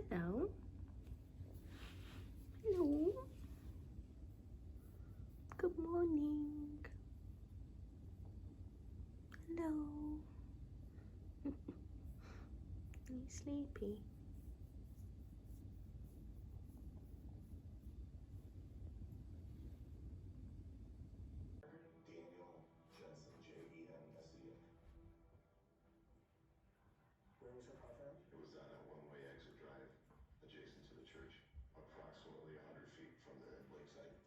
Hello. Hello. Good morning. Hello. Are you sleepy? Where was her car found? It was on a one-way exit drive adjacent to the church, approximately 100 feet from the lakeside.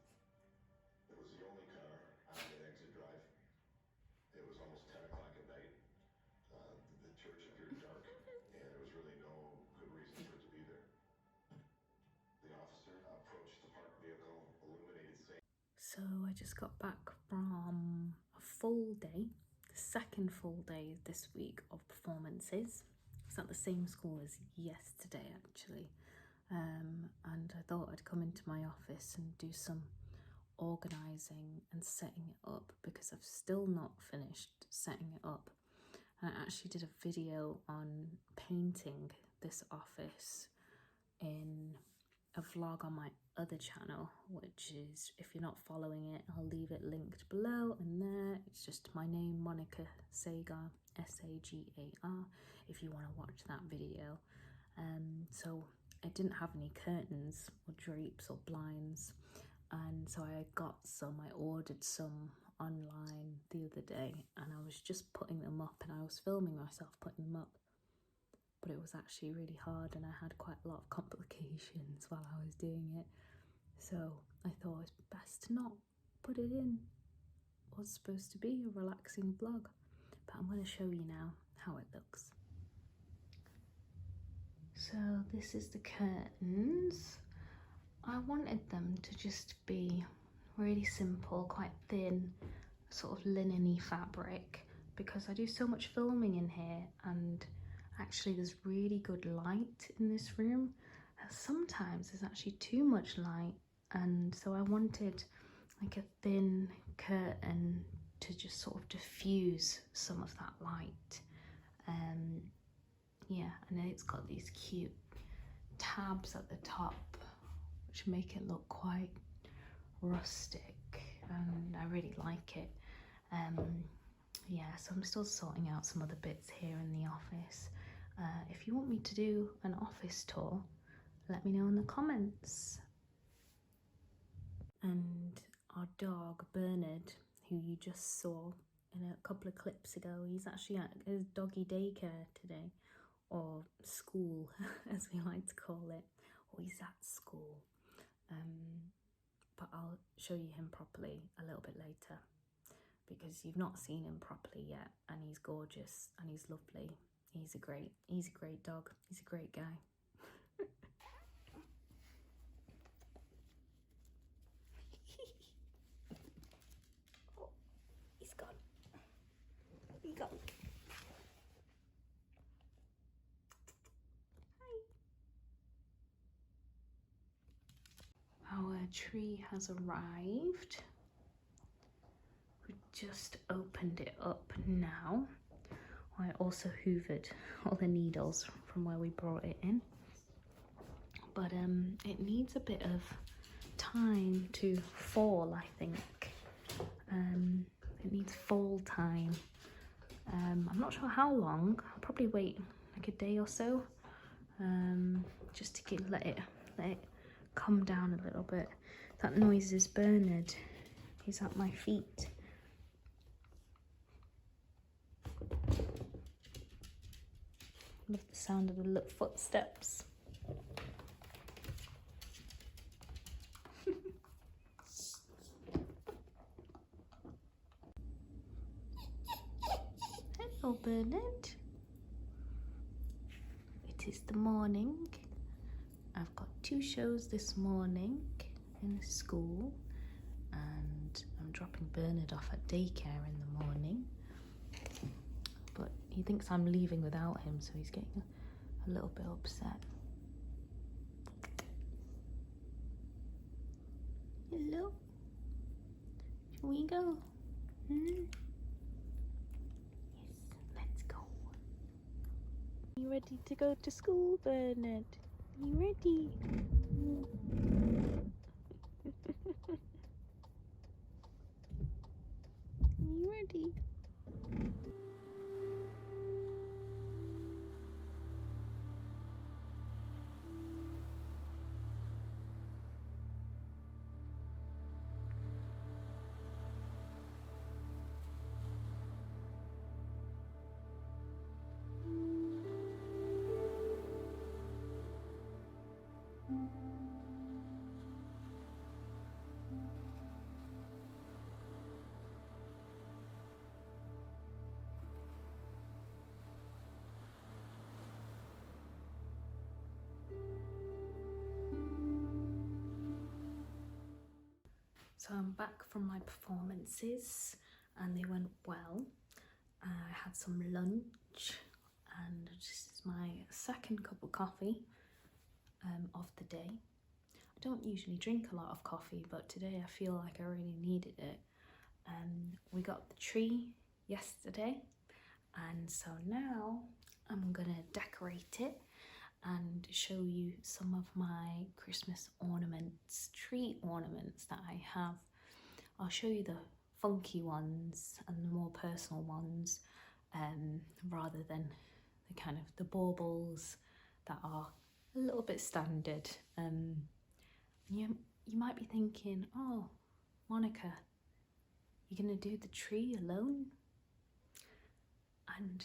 It was the only car on the exit drive. It was almost 10 o'clock at night. The church appeared dark, and there was really no good reason for it to be there. The officer approached the parked vehicle, illuminated safe. So I just got back from a full day, the second full day this week of performances. It's at the same school as yesterday actually, and I thought I'd come into my office and do some organising and setting it up because I've still not finished setting it up. And I actually did a video on painting this office in a vlog on my other channel, which is, if you're not following it, I'll leave it linked below, and there it's just my name, Monica Sagar, S-A-G-A-R, if you want to watch that video. So I didn't have any curtains or drapes or blinds, and so I got some. I ordered some online the other day, and I was just putting them up, and I was filming myself putting them up. But it was actually really hard, and I had quite a lot of complications while I was doing it. So I thought it's best to not put it in what's supposed to be a relaxing vlog. But I'm going to show you now how it looks. So this is the curtains. I wanted them to just be really simple, quite thin, sort of linen-y fabric, because I do so much filming in here, and actually there's really good light in this room. Sometimes there's actually too much light, and so I wanted like a thin curtain to just sort of diffuse some of that light. Yeah, and then it's got these cute tabs at the top which make it look quite rustic, and I really like it. Yeah, so I'm still sorting out some other bits here in the office. If you want me to do an office tour, let me know in the comments. And our dog Bernard, who you just saw in a couple of clips ago, he's actually at his doggy daycare today, or school as we like to call it, or he's at school. But I'll show you him properly a little bit later, because you've not seen him properly yet, and he's gorgeous and he's lovely. He's a great dog. He's a great guy. Oh, he's gone. He gone. Hi. Our tree has arrived. We just opened it up now. I also hoovered all the needles from where we brought it in, but it needs a bit of time to fall, I think. It needs fall time. I'm not sure how long. I'll probably wait like a day or so, just to let it come down a little bit. That noise is Bernard. He's at my feet. Love the sound of the little footsteps. Hello, Bernard. It is the morning. I've got 2 shows this morning in the school, and I'm dropping Bernard off at daycare in the morning. But he thinks I'm leaving without him, so he's getting a little bit upset. Hello? Shall we go? Yes, let's go. You ready to go to school, Bernard? You ready? You ready? So I'm back from my performances and they went well. I had some lunch and this is my second cup of coffee of the day. I don't usually drink a lot of coffee, but today I feel like I really needed it. We got the tree yesterday, and so now I'm gonna decorate it and show you some of my Christmas ornaments, tree ornaments that I have. I'll show you the funky ones and the more personal ones, rather than the kind of the baubles that are a little bit standard. You might be thinking, oh, Monica, you're gonna do the tree alone? And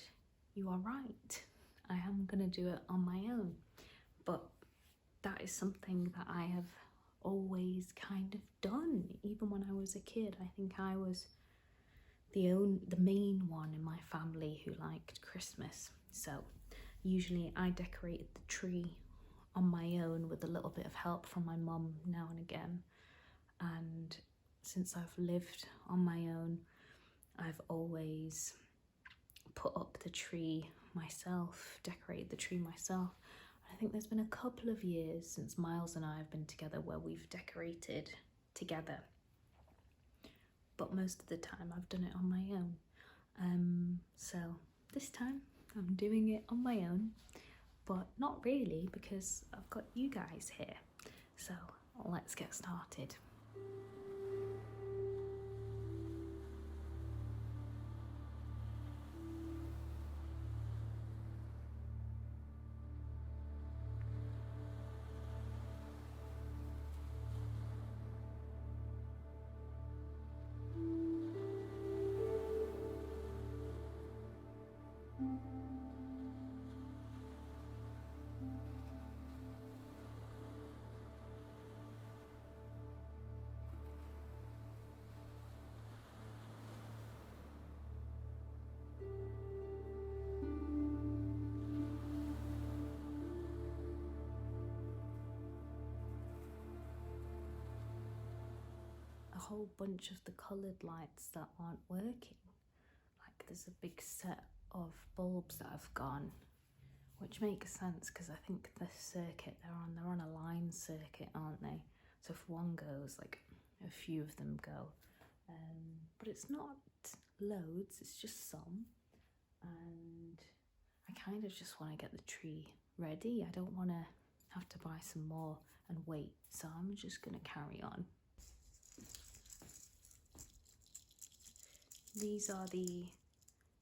you are right. I am gonna do it on my own, but that is something that I have always kind of done. Even when I was a kid, I think I was the main one in my family who liked Christmas. So usually I decorated the tree on my own with a little bit of help from my mum now and again. And since I've lived on my own, I've always put up the tree myself, decorate the tree myself. I think there's been a couple of years since Miles and I have been together where we've decorated together, but most of the time I've done it on my own. So this time I'm doing it on my own, but not really, because I've got you guys here. So let's get started. A whole bunch of the coloured lights that aren't working. Like there's a big set of bulbs that have gone, which makes sense because I think the circuit they're on a line circuit, aren't they? So if one goes, like a few of them go. But it's not loads, it's just some. And I kind of just want to get the tree ready. I don't want to have to buy some more and wait, so I'm just going to carry on. These are the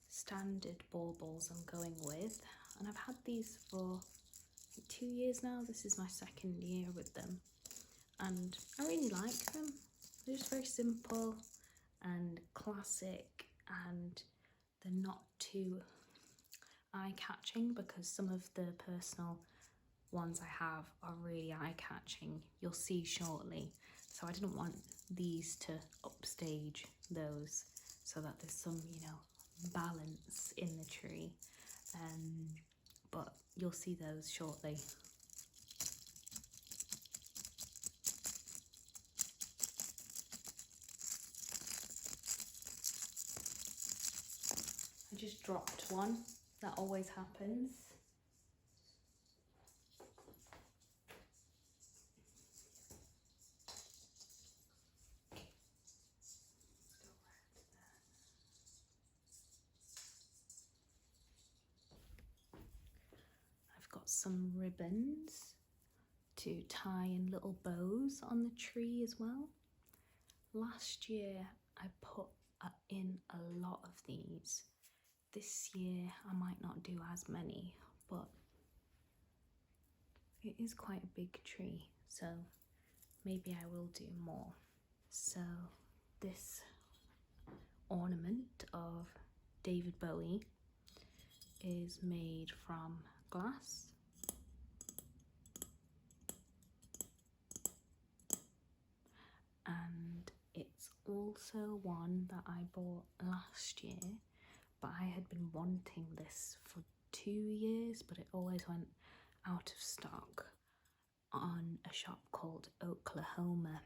standard baubles I'm going with, and I've had these for 2 years now. This is my second year with them, and I really like them. They're just very simple and classic, and they're not too eye-catching, because some of the personal ones I have are really eye-catching. You'll see shortly. So I didn't want these to upstage those, so that there's some, balance in the tree. But you'll see those shortly. I just dropped one. That always happens. I've got some ribbons to tie in little bows on the tree as well. Last year I put in a lot of these. This year I might not do as many, but it is quite a big tree, so maybe I will do more. So this ornament of David Bowie is made from glass. And it's also one that I bought last year, but I had been wanting this for 2 years, but it always went out of stock on a shop called Oklahoma,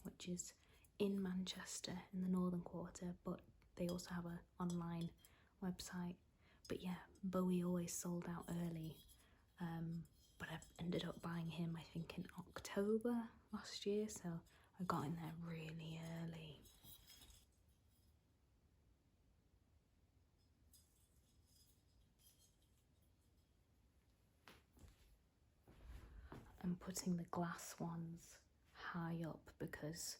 which is in Manchester in the Northern Quarter, but they also have an online website. But yeah, Bowie always sold out early, but I ended up buying him I think in October last year, so I got in there really early. I'm putting the glass ones high up because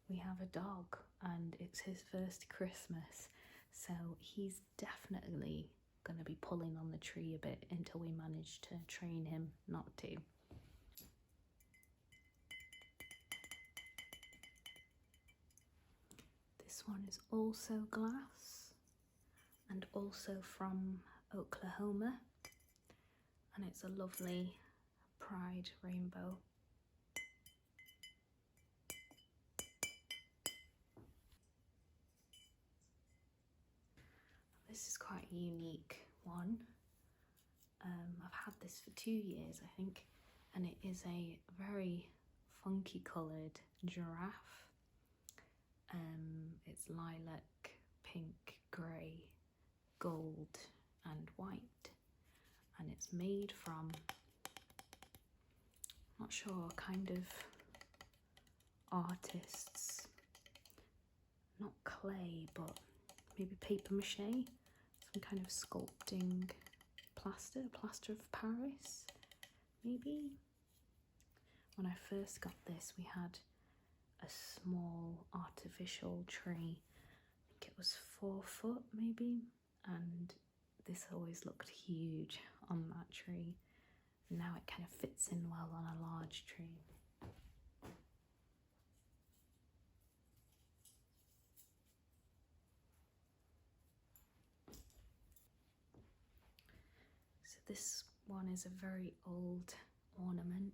we have a dog and it's his first Christmas, so he's definitely going to be pulling on the tree a bit until we manage to train him not to. This one is also glass and also from Oklahoma, and it's a lovely pride rainbow. This is quite a unique one. I've had this for 2 years I think, and it is a very funky coloured giraffe. It's lilac, pink, grey, gold and white, and it's made from, not sure, kind of artists, not clay but maybe paper mache, some kind of sculpting plaster of Paris maybe. When I first got this we had a small artificial tree, I think it was 4 foot maybe, and this always looked huge on that tree. Now it kind of fits in well on a large tree. So this one is a very old ornament.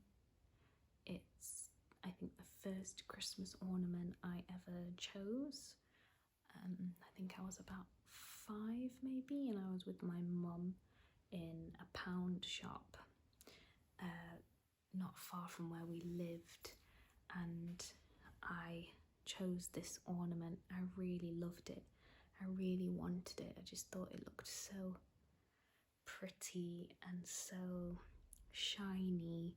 It's, I think, the first Christmas ornament I ever chose. I think I was about 5 maybe, and I was with my mum in a pound shop not far from where we lived, and I chose this ornament. I really loved it. I really wanted it. I just thought it looked so pretty and so shiny,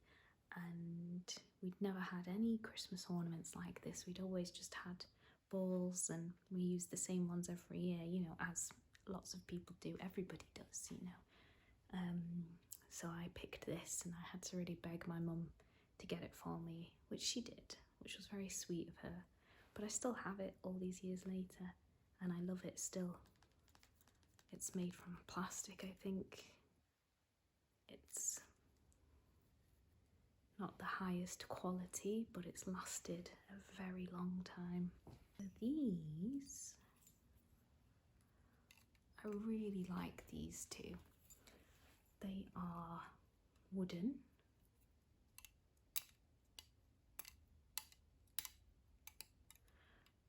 and we'd never had any Christmas ornaments like this. We'd always just had balls, and we used the same ones every year, you know, as lots of people do. Everybody does, you know. So I picked this, and I had to really beg my mum to get it for me, which she did, which was very sweet of her. But I still have it all these years later, and I love it still. It's made from plastic, I think. It's not the highest quality, but it's lasted a very long time. These, I really like these two. They are wooden.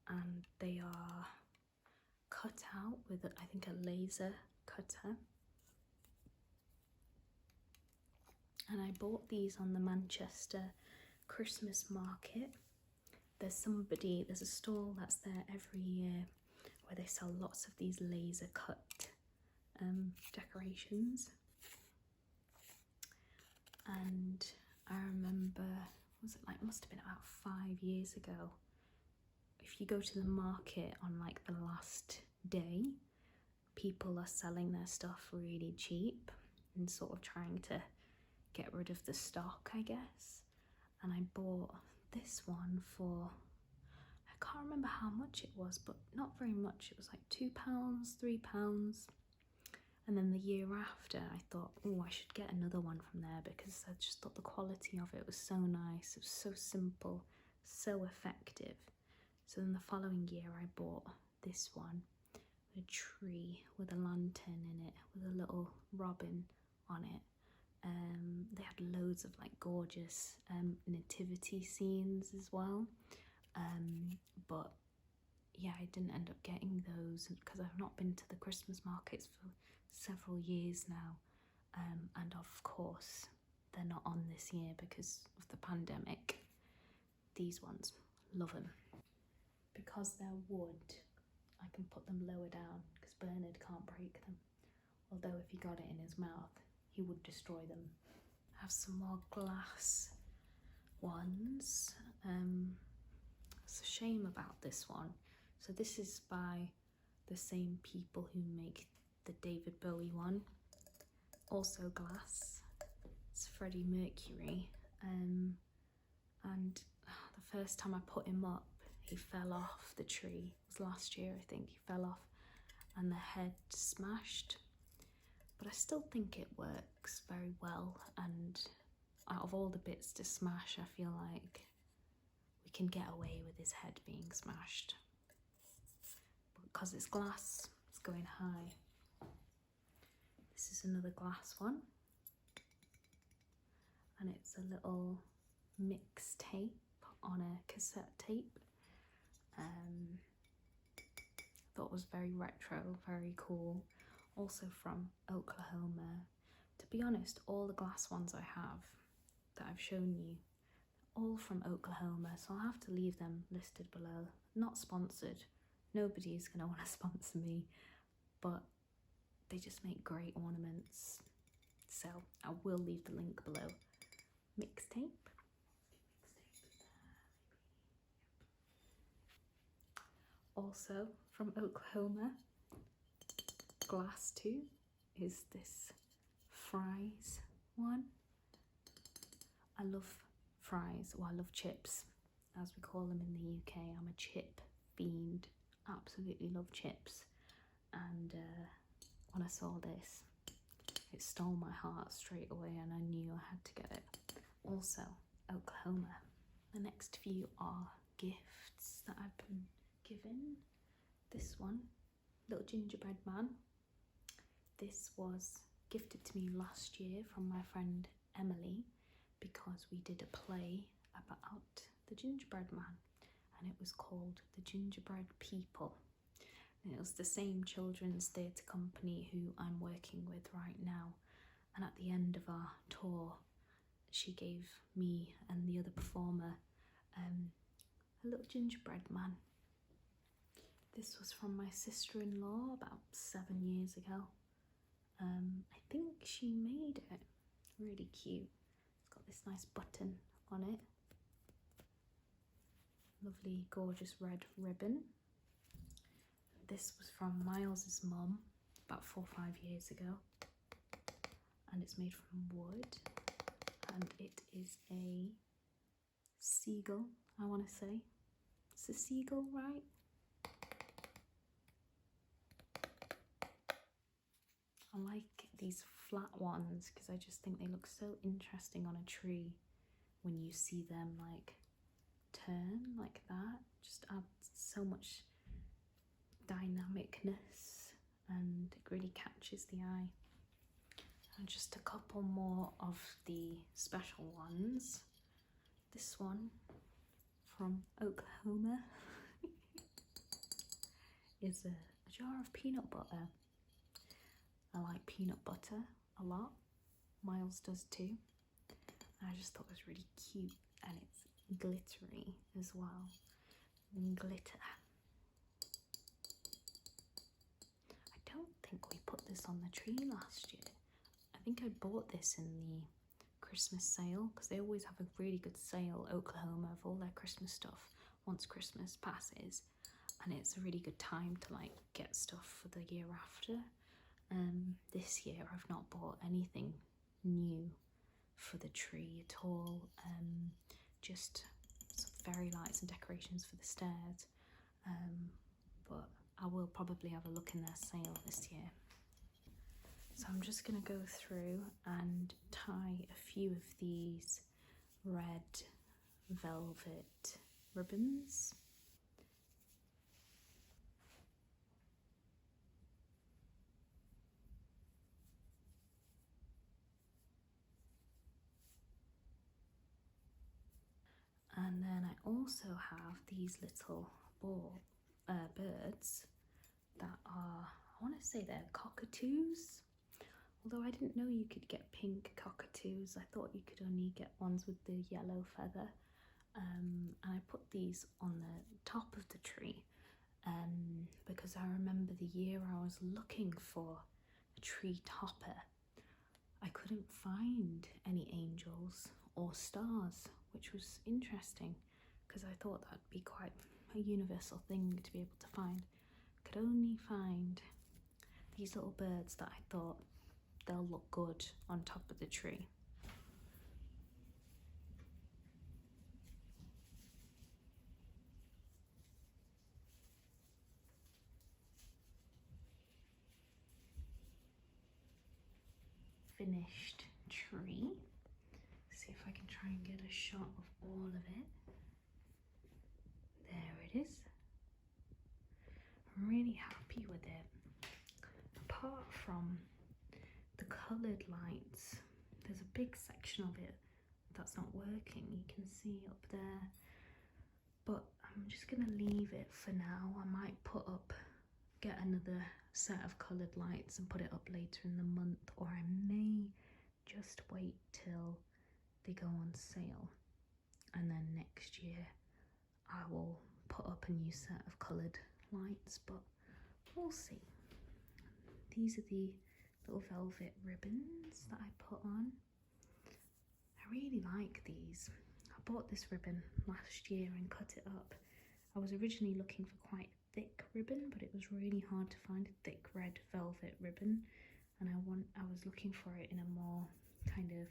And they are cut out with, I think, a laser cutter. And I bought these on the Manchester Christmas market. There's a stall that's there every year where they sell lots of these laser cut decorations. And I remember, was it like, it must have been about 5 years ago. If you go to the market on like the last day, people are selling their stuff really cheap and sort of trying to get rid of the stock, I guess. and I bought this one for, I can't remember how much it was, but not very much. It was like £2, £3. And then the year after, I thought, oh, I should get another one from there because I just thought the quality of it was so nice. It was so simple, so effective. So then the following year, I bought this one, a tree with a lantern in it, with a little robin on it. They had loads of like gorgeous nativity scenes as well. But yeah, I didn't end up getting those because I've not been to the Christmas markets for several years now, and of course they're not on this year because of the pandemic. These ones, love them. Because they're wood, I can put them lower down because Bernard can't break them, although if he got it in his mouth he would destroy them. I have some more glass ones. It's a shame about this one. So this is by the same people who make the David Bowie one, also glass. It's Freddy Mercury, and the first time I put him up, he fell off the tree. It was last year, I think. He fell off and the head smashed, but I still think it works very well, and out of all the bits to smash, I feel like we can get away with his head being smashed. Because it's glass, it's going high. This is another glass one, and it's a little mix tape on a cassette tape. Thought it was very retro, very cool. Also from Oklahoma. To be honest, all the glass ones I have that I've shown you, all from Oklahoma, so I'll have to leave them listed below. Not sponsored. Nobody's going to want to sponsor me, but they just make great ornaments. So I will leave the link below. Mixtape. Also from Oklahoma, glass too, is this fries one. I love fries, or I love chips, as we call them in the UK. I'm a chip fiend, absolutely love chips. And when I saw this, it stole my heart straight away, and I knew I had to get it. Also, Oklahoma. The next few are gifts that I've been given. This one, Little Gingerbread Man. This was gifted to me last year from my friend Emily because we did a play about the Gingerbread Man, and it was called The Gingerbread People. And it was the same children's theatre company who I'm working with right now. And at the end of our tour, she gave me and the other performer a little gingerbread man. This was from my sister-in-law about 7 years ago. I think she made it. Really cute. It's got this nice button on it. Lovely, gorgeous red ribbon. This was from Miles's mum about 4 or 5 years ago. And it's made from wood. And it is a seagull, I want to say. It's a seagull, right? I like these flat ones because I just think they look so interesting on a tree when you see them like turn like that. Just adds so much dynamicness and it really catches the eye. And just a couple more of the special ones. This one from Oklahoma is a jar of peanut butter. I like peanut butter a lot. Miles does too. And I just thought it was really cute, and it's glittery as well. Glitter. I don't think we put this on the tree last year. I think I bought this in the Christmas sale because they always have a really good sale, Oklahoma, of all their Christmas stuff once Christmas passes, and it's a really good time to like get stuff for the year after. This year I've not bought anything new for the tree at all. just some fairy lights and decorations for the stairs, but I will probably have a look in their sale this year. So I'm just going to go through and tie a few of these red velvet ribbons. And then I also have these little birds that are, I want to say they're cockatoos. Although I didn't know you could get pink cockatoos. I thought you could only get ones with the yellow feather. And I put these on the top of the tree because I remember the year I was looking for a tree topper, I couldn't find any angels or stars, which was interesting because I thought that'd be quite a universal thing to be able to find. I could only find these little birds that I thought they'll look good on top of the tree. Finished tree. See if I can try and get a shot of all of it. There it is. I'm really happy with it. Apart from the coloured lights, there's a big section of it that's not working. You can see up there. But I'm just going to leave it for now. I might get another set of coloured lights and put it up later in the month, or I may just wait till they go on sale, and then next year I will put up a new set of coloured lights, but we'll see. These are the little velvet ribbons that I put on. I really like these. I bought this ribbon last year and cut it up. I was originally looking for quite thick ribbon, but it was really hard to find a thick red velvet ribbon, and I was looking for it in a more kind of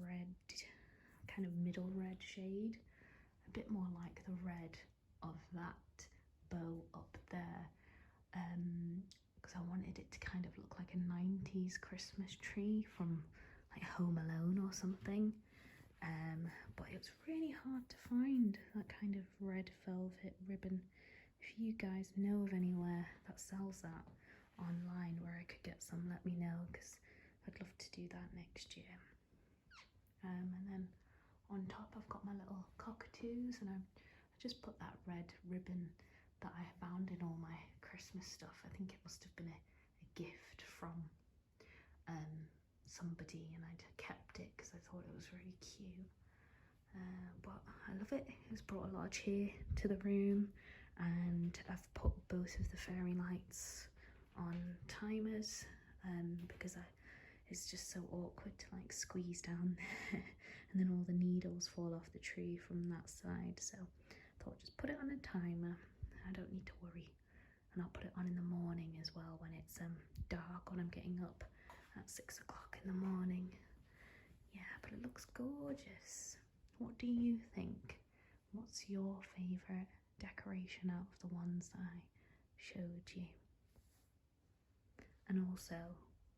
red, kind of middle red shade, a bit more like the red of that bow up there, because I wanted it to kind of look like a 90s Christmas tree from like Home Alone or something. But it was really hard to find that kind of red velvet ribbon. If you guys know of anywhere that sells that online where I could get some, let me know, because I'd love to do that next year. And then on top I've got my little cockatoos, and I just put that red ribbon that I found in all my Christmas stuff. I think it must have been a gift from somebody, and I'd kept it because I thought it was really cute. But I love it. It's brought a lot of cheer to the room, and I've put both of the fairy lights on timers because it's just so awkward to like squeeze down there and then all the needles fall off the tree from that side. So I thought just put it on a timer. I don't need to worry, and I'll put it on in the morning as well when it's dark, when I'm getting up at 6 o'clock in the morning. Yeah, but it looks gorgeous. What do you think? What's your favourite decoration out of the ones that I showed you? And also,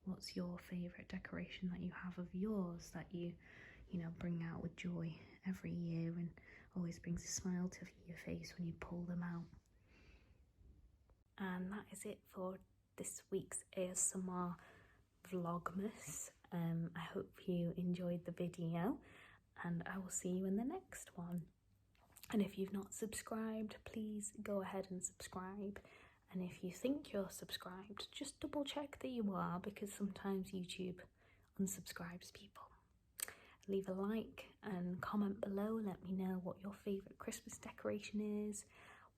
what's your favourite decoration that you have of yours that you bring out with joy every year and always brings a smile to your face when you pull them out? And that is it for this week's ASMR Vlogmas. I hope you enjoyed the video, and I will see you in the next one. And if you've not subscribed, please go ahead and subscribe. And if you think you're subscribed, just double check that you are, because sometimes YouTube unsubscribes people. Leave a like and comment below. Let me know what your favourite Christmas decoration is,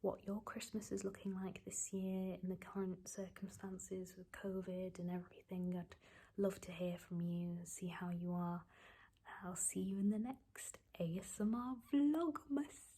what your Christmas is looking like this year in the current circumstances with COVID and everything. I'd love to hear from you and see how you are. I'll see you in the next ASMR Vlogmas.